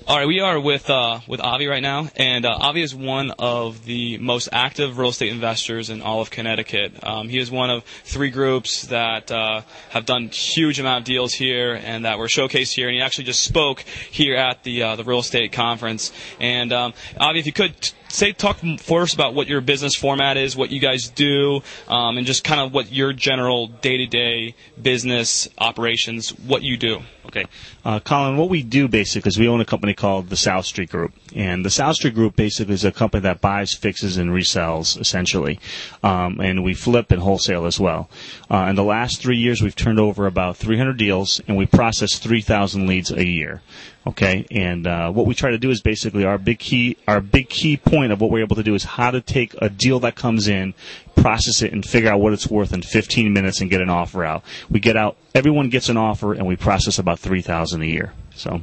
All right, we are with Avi right now, and Avi is one of the most active real estate investors in all of Connecticut. He is one of 3 groups that have done huge amount of deals here and that were showcased here. And he actually just spoke here at the real estate conference. And Avi, if you could talk first about what your business format is, what you guys do, and just kind of what your general day-to-day business operations, what you do. Okay. Colin, what we do basically is we own a company called the South Street Group. And the South Street Group basically is a company that buys, fixes, and resells, essentially. And we flip and wholesale as well. In the last 3 years, we've turned over about 300 deals, and we process 3,000 leads a year. Okay, and what we try to do is basically our big key point of what we're able to do is how to take a deal that comes in, process it, and figure out what it's worth in 15 minutes and get an offer out. We get out, everyone gets an offer, and we process about 3,000 a year. So.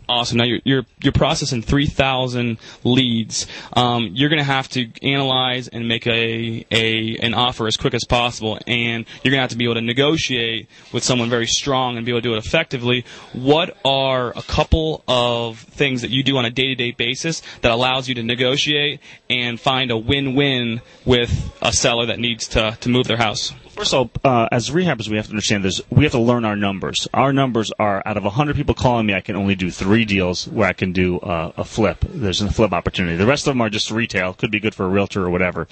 Awesome. Now you're processing 3,000 leads. You're going to have to analyze and make an offer as quick as possible, and you're going to have to be able to negotiate with someone very strong and be able to do it effectively. What are a couple of things that you do on a day-to-day basis that allows you to negotiate and find a win-win with a seller that needs to move their house? First of all, as rehabbers, we have to understand this. We have to learn our numbers. Our numbers are, out of 100 people calling me, I can only do 3 deals where I can do a flip. There's a flip opportunity. The rest of them are just retail. Could be good for a realtor or whatever.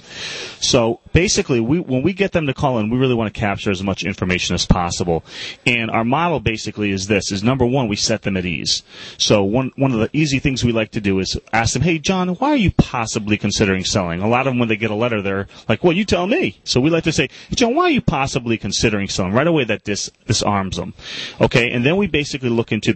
So basically, when we get them to call in, we really want to capture as much information as possible. And our model basically is this, is number one, we set them at ease. So one of the easy things we like to do is ask them, hey, John, why are you possibly considering selling? A lot of them, when they get a letter, they're like, well, you tell me. So we like to say, hey, John, why are you possibly considering selling? Right away that disarms them. Okay, and then we basically look into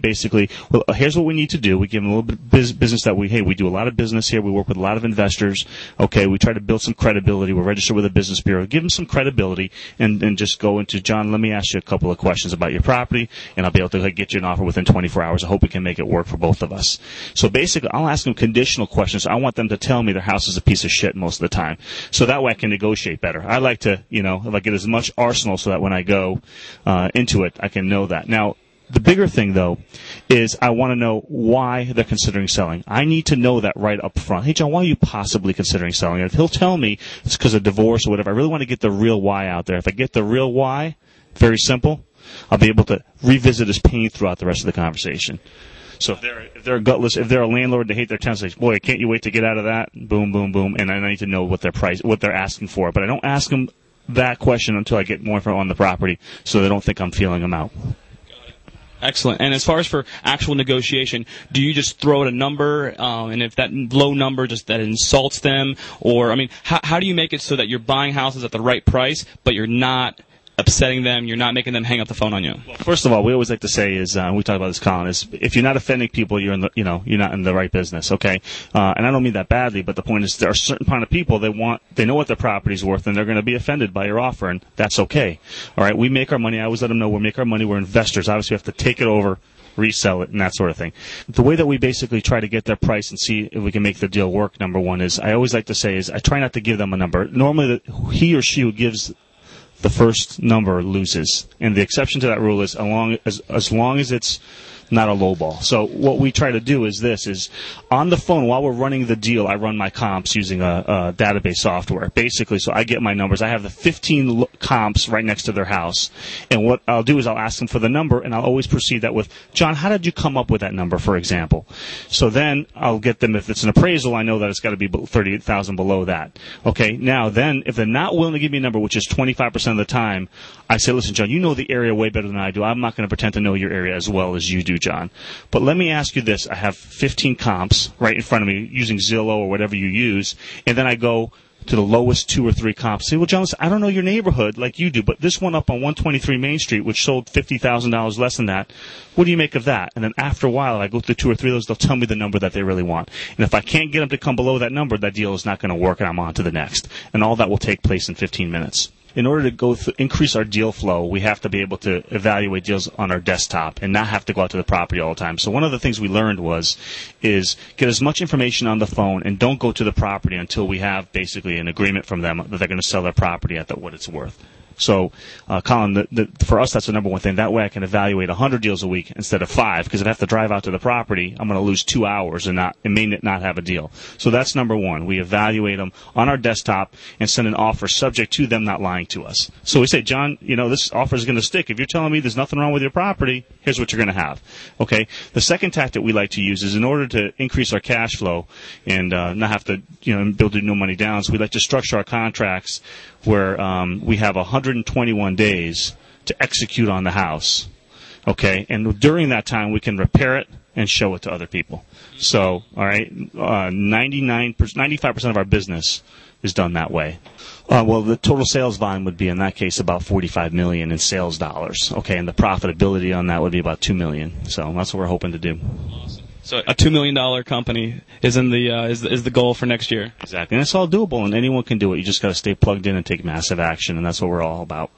well, here's what we need to do. We give them a little bit of business that we do a lot of business here. We work with a lot of investors. Okay, we try to build some credibility. We're registered with a business bureau. Give them some credibility and just go into, John, let me ask you a couple of questions about your property, and I'll be able to get you an offer within 24 hours. I hope we can make it work for both of us. So basically, I'll ask them conditional questions. I want them to tell me their house is a piece of shit most of the time. So that way I can negotiate better. I like to, if I get as much arsenal so that when I go into it, I can know that. Now, the bigger thing, though, is I want to know why they're considering selling. I need to know that right up front. Hey, John, why are you possibly considering selling? And if he'll tell me it's because of divorce or whatever, I really want to get the real why out there. If I get the real why, very simple, I'll be able to revisit his pain throughout the rest of the conversation. So if they're gutless, if they're a landlord, they hate their tenants, they say, boy, can't you wait to get out of that? Boom, boom, boom. And I need to know what they're asking for. But I don't ask them that question until I get more info on the property, so they don't think I'm feeling them out. Excellent. And as far as for actual negotiation, do you just throw out a number, and if that low number just that insults them, or how do you make it so that you're buying houses at the right price, but you're not upsetting them, you're not making them hang up the phone on you? Well, first of all, we always like to say is, we talk about this, Colin, is if you're not offending people, you're you're not in the right business, okay? And I don't mean that badly, but the point is there are a certain kind of people they know what their property's worth, and they're going to be offended by your offer, and that's okay. All right, we make our money. I always let them know we make our money. We're investors. Obviously, we have to take it over, resell it, and that sort of thing. The way that we basically try to get their price and see if we can make the deal work, number one, is I always like to say is I try not to give them a number. Normally, he or she who gives the first number loses. And the exception to that rule is as long as it's not a low ball. So what we try to do is this, is on the phone while we're running the deal, I run my comps using a database software. Basically, so I get my numbers. I have the 15 comps right next to their house. And what I'll do is I'll ask them for the number, and I'll always proceed that with, John, how did you come up with that number, for example? So then I'll get them, if it's an appraisal, I know that it's got to be 38,000 below that. Okay, now then, if they're not willing to give me a number, which is 25% of the time, I say, listen, John, you know the area way better than I do. I'm not going to pretend to know your area as well as you do, John. But let me ask you this. I have 15 comps right in front of me using Zillow or whatever you use, and then I go to the lowest 2 or 3 comps. Say, well, John, listen, I don't know your neighborhood like you do, but this one up on 123 Main Street, which sold $50,000 less than that, what do you make of that? And then after a while, I go through 2 or 3 of those, they'll tell me the number that they really want. And if I can't get them to come below that number, that deal is not going to work, and I'm on to the next. And all that will take place in 15 minutes. In order to increase our deal flow, we have to be able to evaluate deals on our desktop and not have to go out to the property all the time. So one of the things we learned is get as much information on the phone and don't go to the property until we have basically an agreement from them that they're going to sell their property at what it's worth. So, Colin, for us, that's the number one thing. That way I can evaluate 100 deals a week instead of 5, because if I have to drive out to the property, I'm going to lose 2 hours and may not have a deal. So that's number one. We evaluate them on our desktop and send an offer subject to them not lying to us. So we say, John, this offer is going to stick. If you're telling me there's nothing wrong with your property, here's what you're going to have. Okay? The second tactic we like to use is in order to increase our cash flow and not have to, build no money down, so we like to structure our contracts where we have 121 days to execute on the house. Okay? And during that time, we can repair it and show it to other people. So, all right, 95% of our business is done that way. Well, the total sales volume would be, in that case, about $45 million in sales dollars. Okay, and the profitability on that would be about $2 million. So that's what we're hoping to do. Awesome. So a $2 million company is in the is the goal for next year. Exactly, and it's all doable, and anyone can do it. You just got to stay plugged in and take massive action, and that's what we're all about.